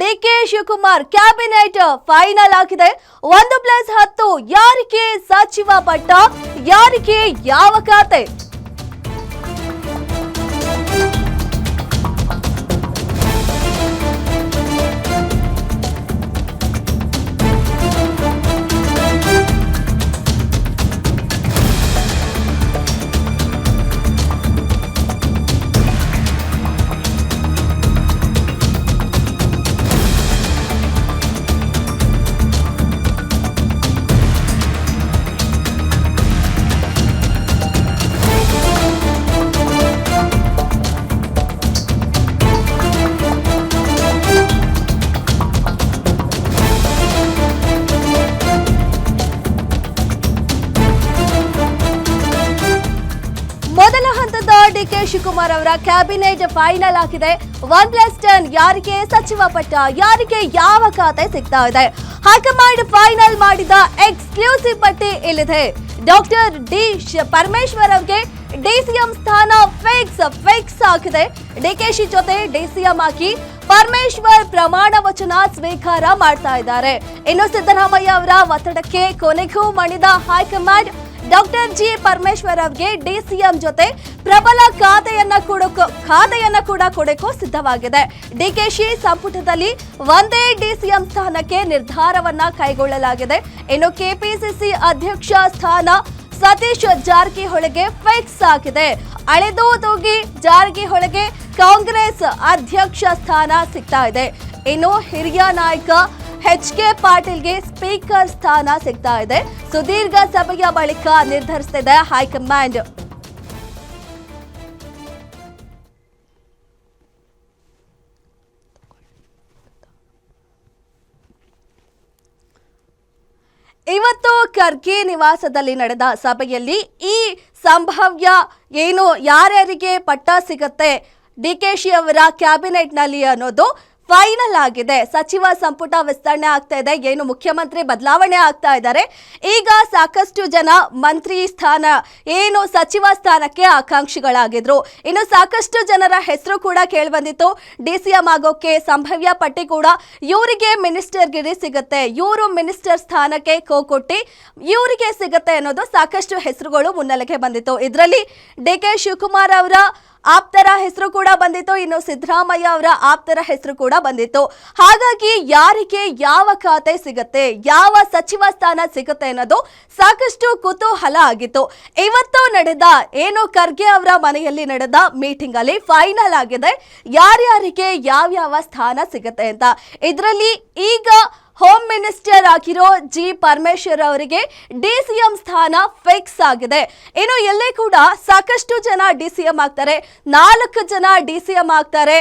DK Shivakumar cabinet final ಆಗಿದೆ. 1+10 ಯಾರಿಗೆ ಸಚಿವ ಪಟ್ಟ, ಯಾರಿಗೆ ಯಾವ ಖಾತೆ? ಮೊದಲ ಹಂತದ ಡಿಕೆ ಶಿವಕುಮಾರ್ ಅವರ ಕ್ಯಾಬಿನೆಟ್ ಫೈನಲ್ ಆಗಿದೆ. 1+10 ಯಾರಿಗೆ ಸಚಿವ ಪಟ್ಟ, ಯಾರಿಗೆ ಯಾವ ಖಾತೆ ಸಿಗ್ತಾ ಇದೆ? ಹೈಕಮಾಂಡ್ ಫೈನಲ್ ಮಾಡಿದ ಎಕ್ಸ್ಕ್ಲೂಸಿವ್ ಪಟ್ಟಿ ಇಲ್ಲಿದೆ. ಡಾಕ್ಟರ್ ಡಿ ಪರಮೇಶ್ವರ್ ಅವರಿಗೆ ಡಿಸಿಎಂ ಸ್ಥಾನ ಫಿಕ್ಸ್ ಆಗಿದೆ. ಡಿಕೆಶಿ ಜೊತೆ ಡಿಸಿಎಂ ಆಗಿ ಪರಮೇಶ್ವರ್ ಪ್ರಮಾಣ ವಚನ ಸ್ವೀಕಾರ ಮಾಡ್ತಾ ಇದ್ದಾರೆ. ಇನ್ನು ಸಿದ್ದರಾಮಯ್ಯ ಅವರ ಒತ್ತಡಕ್ಕೆ ಕೊನೆಗೂ ಮಣಿದ ಹೈಕಮಾಂಡ್ ಡಾಕ್ಟರ್ ಜಿ ಪರಮೇಶ್ವರ್ ಅವರಿಗೆ ಡಿಸಿಎಂ ಜೊತೆ ಪ್ರಬಲ ಖಾತೆಯನ್ನ ಕೂಡ ಕೊಡೋಕೆ ಸಿದ್ಧವಾಗಿದೆ. ಡಿಕೆಶಿ ಸಂಪುಟದಲ್ಲಿ ಒಂದೇ ಡಿಸಿಎಂ ಸ್ಥಾನಕ್ಕೆ ನಿರ್ಧಾರವನ್ನ ಕೈಗೊಳ್ಳಲಾಗಿದೆ. ಇನ್ನು ಕೆಪಿಸಿಸಿ ಅಧ್ಯಕ್ಷ ಸ್ಥಾನ ಸತೀಶ್ ಜಾರಕಿಹೊಳಿಗೆ ಫಿಕ್ಸ್ ಆಗಿದೆ. ಅಳೆದು ತೂಗಿ ಜಾರಕಿಹೊಳಿಗೆ ಕಾಂಗ್ರೆಸ್ ಅಧ್ಯಕ್ಷ ಸ್ಥಾನ ಸಿಗ್ತಾ ಇದೆ. ಇನ್ನು ಹಿರಿಯ ನಾಯಕ ಎಚ್.ಕೆ. ಪಾಟೀಲ್ಗೆ ಸ್ಪೀಕರ್ ಸ್ಥಾನ ಸಿಗ್ತಾ ಇದೆ. ಸುದೀರ್ಘ ಸಭೆಯ ಬಳಿಕ ನಿರ್ಧರಿಸಿದೆ ಹೈಕಮಾಂಡ್. ಇವತ್ತು ಖರ್ಗೆ ನಿವಾಸದಲ್ಲಿ ನಡೆದ ಸಭೆಯಲ್ಲಿ ಈ ಸಂಭಾವ್ಯ ಯಾರ್ಯಾರಿಗೆ ಪಟ್ಟ ಸಿಗುತ್ತೆ ಡಿಕೆಶಿ ಅವರ ಕ್ಯಾಬಿನೆಟ್ನಲ್ಲಿ ಅನ್ನೋದು ಫೈನಲ್ ಆಗಿದೆ. ಸಚಿವ ಸಂಪುಟ ವಿಸ್ತರಣೆ ಆಗ್ತಾ ಇದೆ. ಮುಖ್ಯಮಂತ್ರಿ ಬದಲಾವಣೆ ಆಗ್ತಾ ಇದ್ದಾರೆ. ಈಗ ಸಾಕಷ್ಟು ಜನ ಮಂತ್ರಿ ಸ್ಥಾನ ಸಚಿವ ಸ್ಥಾನಕ್ಕೆ ಆಕಾಂಕ್ಷಿಗಳಾಗಿದ್ರು. ಇನ್ನು ಸಾಕಷ್ಟು ಜನರ ಹೆಸರು ಕೂಡ ಕೇಳಿಬಂದಿತ್ತು. ಡಿಸಿಎಂ ಆಗೋಕೆ ಸಂಭಾವ್ಯ ಪಟ್ಟಿ ಕೂಡ ಇವರಿಗೆ ಮಿನಿಸ್ಟರ್ ಗಿರಿ ಸಿಗುತ್ತೆ, ಇವರು ಮಿನಿಸ್ಟರ್ ಸ್ಥಾನಕ್ಕೆ ಕೊಟ್ಟಿ ಇವರಿಗೆ ಸಿಗುತ್ತೆ ಅನ್ನೋದು ಸಾಕಷ್ಟು ಹೆಸರುಗಳು ಮುನ್ನೆಲೆಗೆ ಬಂದಿತ್ತು. ಇದರಲ್ಲಿ ಡಿಕೆ ಶಿವಕುಮಾರ್ ಅವರ ಆಪ್ತರ ಹೆಸರು ಕೂಡ ಬಂದಿತ್ತು. ಇನ್ನು ಸಿದ್ದರಾಮಯ್ಯ ಅವರ ಆಪ್ತರ ಹೆಸರು ಕೂಡ ಬಂದಿತ್ತು. ಹಾಗಾಗಿ ಯಾರಿಗೆ ಯಾವ ಖಾತೆ ಸಿಗುತ್ತೆ, ಯಾವ ಸಚಿವ ಸ್ಥಾನ ಸಿಗುತ್ತೆ ಅನ್ನೋದು ಸಾಕಷ್ಟು ಕುತೂಹಲ ಆಗಿತ್ತು. ಇವತ್ತು ನಡೆದ ಖರ್ಗೆ ಅವರ ಮನೆಯಲ್ಲಿ ನಡೆದ ಮೀಟಿಂಗ್ ಅಲ್ಲಿ ಫೈನಲ್ ಆಗಿದೆ ಯಾರ್ಯಾರಿಗೆ ಯಾವ ಸ್ಥಾನ ಸಿಗುತ್ತೆ ಅಂತ. ಇದರಲ್ಲಿ ಈಗ ಹೋಮ್ ಮಿನಿಸ್ಟರ್ ಆಗಿರೋ ಜಿ ಪರಮೇಶ್ವರ್ ಅವರಿಗೆ ಡಿಸಿಎಂ ಸ್ಥಾನ ಫಿಕ್ಸ್ ಆಗಿದೆ. ಇನ್ನು ಎಲ್ಲೇ ಕೂಡ ಸಾಕಷ್ಟು ಜನ ಡಿಸಿಎಂ ಆಗ್ತಾರೆ, 4 ಜನ ಡಿಸಿಎಂ ಆಗ್ತಾರೆ.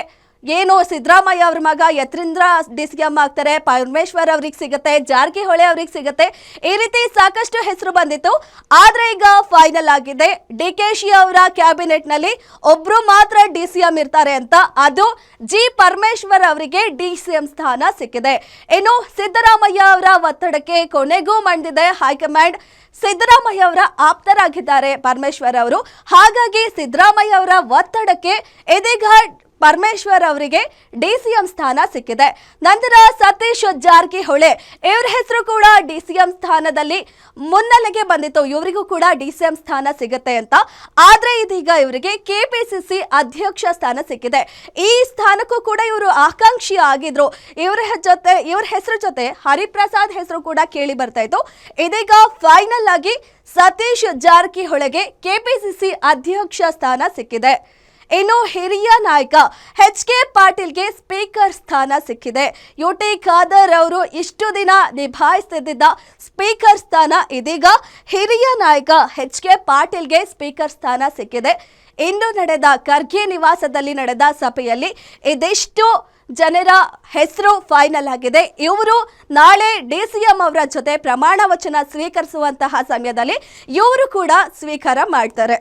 ಸಿದ್ದರಾಮಯ್ಯ ಅವ್ರ ಮಗ ಯತೀಂದ್ರ ಡಿಸಿಎಂ ಆಗ್ತಾರೆ, ಪರಮೇಶ್ವರ್ ಅವ್ರಿಗೆ ಸಿಗುತ್ತೆ, ಜಾರಕಿಹೊಳಿ ಅವ್ರಿಗೆ ಸಿಗುತ್ತೆ. ಈ ರೀತಿ ಸಾಕಷ್ಟು ಹೆಸರು ಬಂದಿತ್ತು. ಆದ್ರೆ ಈಗ ಫೈನಲ್ ಆಗಿದೆ ಡಿಕೆಶಿ ಅವರ ಕ್ಯಾಬಿನೆಟ್ ನಲ್ಲಿ ಒಬ್ರು ಮಾತ್ರ ಡಿಸಿಎಂ ಇರ್ತಾರೆ ಅಂತ. ಅದು ಜಿ ಪರಮೇಶ್ವರ್ ಅವರಿಗೆ ಡಿಸಿಎಂ ಸ್ಥಾನ ಸಿಕ್ಕಿದೆ. ಇನ್ನು ಸಿದ್ದರಾಮಯ್ಯ ಅವರ ಒತ್ತಡಕ್ಕೆ ಕೊನೆಗೂ ಮಣಿದಿದೆ ಹೈಕಮಾಂಡ್. ಸಿದ್ದರಾಮಯ್ಯ ಅವರ ಆಪ್ತರಾಗಿದ್ದಾರೆ ಪರಮೇಶ್ವರ್ ಅವರು. ಹಾಗಾಗಿ ಸಿದ್ದರಾಮಯ್ಯ ಅವರ ಒತ್ತಡಕ್ಕೆ ಇದೀಗ ಪರಮೇಶ್ವರ್ ಅವರಿಗೆ ಡಿಸಿಎಂ ಸ್ಥಾನ ಸಿಕ್ಕಿದೆ. ನಂತರ ಸತೀಶ್ ಜಾರಕಿಹೊಳಿ ಇವರ ಹೆಸರು ಕೂಡ ಡಿಸಿಎಂ ಸ್ಥಾನದಲ್ಲಿ ಮುನ್ನೆಲೆಗೆ ಬಂದಿತ್ತು. ಇವರಿಗೂ ಕೂಡ ಡಿಸಿಎಂ ಸ್ಥಾನ ಸಿಗುತ್ತೆ ಅಂತ. ಆದ್ರೆ ಇದೀಗ ಇವರಿಗೆ ಕೆಪಿಸಿಸಿ ಅಧ್ಯಕ್ಷ ಸ್ಥಾನ ಸಿಕ್ಕಿದೆ. ಈ ಸ್ಥಾನಕ್ಕೂ ಕೂಡ ಇವರು ಆಕಾಂಕ್ಷಿ ಆಗಿದ್ರು. ಇವ್ರ ಹೆಸರು ಜೊತೆ ಹರಿಪ್ರಸಾದ್ ಹೆಸರು ಕೂಡ ಕೇಳಿ ಬರ್ತಾ ಇತ್ತು. ಇದೀಗ ಫೈನಲ್ ಆಗಿ ಸತೀಶ್ ಜಾರಕಿಹೊಳಿಗೆ ಕೆಪಿಸಿಸಿ ಅಧ್ಯಕ್ಷ ಸ್ಥಾನ ಸಿಕ್ಕಿದೆ. ಇನ್ನು ಹಿರಿಯ ನಾಯಕ ಎಚ್.ಕೆ. ಪಾಟೀಲ್ಗೆ ಸ್ಪೀಕರ್ ಸ್ಥಾನ ಸಿಕ್ಕಿದೆ. ಯುಟಿ ಖಾದರ್ ಅವರು ಇಷ್ಟು ದಿನ ನಿಭಾಯಿಸುತ್ತಿದ್ದ ಸ್ಪೀಕರ್ ಸ್ಥಾನ ಇದೀಗ ಹಿರಿಯ ನಾಯಕ ಎಚ್.ಕೆ. ಪಾಟೀಲ್ಗೆ ಸ್ಪೀಕರ್ ಸ್ಥಾನ ಸಿಕ್ಕಿದೆ. ಇಂದು ನಡೆದ ಖರ್ಗೆ ನಿವಾಸದಲ್ಲಿ ನಡೆದ ಸಭೆಯಲ್ಲಿ ಇದಿಷ್ಟು ಜನರ ಹೆಸರು ಫೈನಲ್ ಆಗಿದೆ. ಇವರು ನಾಳೆ ಡಿಸಿಎಂ ಅವರ ಜೊತೆ ಪ್ರಮಾಣ ವಚನ ಸ್ವೀಕರಿಸುವಂತಹ ಸಮಯದಲ್ಲಿ ಇವರು ಕೂಡ ಸ್ವೀಕಾರ ಮಾಡ್ತಾರೆ.